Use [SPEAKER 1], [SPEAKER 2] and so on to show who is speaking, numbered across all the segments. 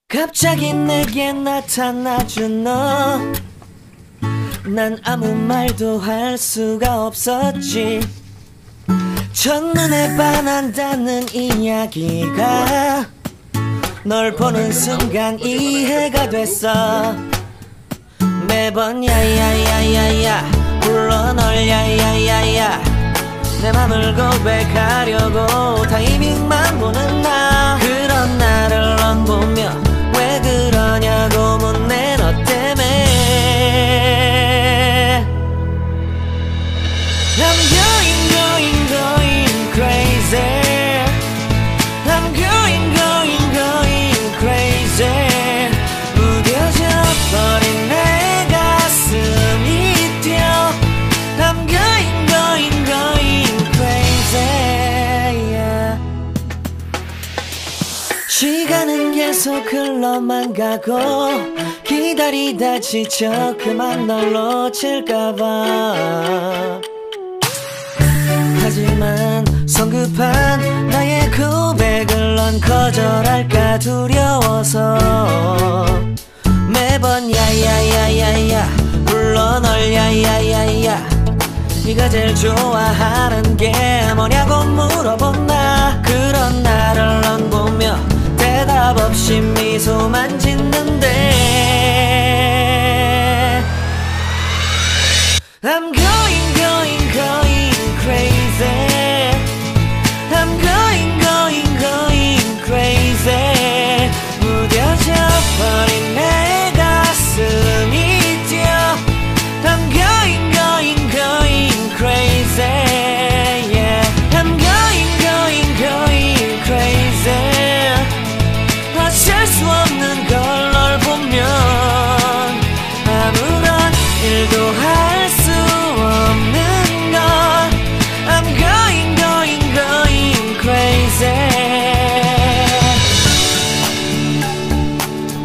[SPEAKER 1] 갑자기 내게 나타나준 너, 난 아무 말도 할 수가 없었지. 첫눈에 반한다는 이야기가 널 보는 순간 이해가 됐어. 매번 야야야야야 불러 널 야야야야, 내 맘을 고백하려고 타이밍만 보는 나. 그런 나를 넌 보며 왜 그러냐고 묻네. 너 때문에 I'm going crazy. I'm going crazy. 무뎌져 버린 내 가슴이 뛰어. I'm going crazy, yeah. 시간은 계속 흘러만 가고 기다리다 지쳐 그만 널 놓칠까봐. 하지만 성급한 나의 고백을 넌 거절할까 두려워서 매번 야야야야야 불러 널 야야야야. 네가 제일 좋아하는 게 뭐냐고 물어본 나. 그런 나를 넌 보며 대답 없이 미소만 짓는데 I'm going crazy. I'm going crazy. 무뎌져 버린 내 가슴이 뛰어. I'm going crazy, yeah. I'm going crazy. 어쩔 수 없는 걸 널 보면 아무런 일도 할 수 없는 걸. I'm going crazy.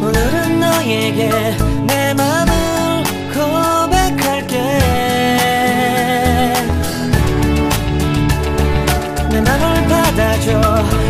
[SPEAKER 1] 오늘은 너에게 내 맘을 고백할게. 내 맘을 받아줘.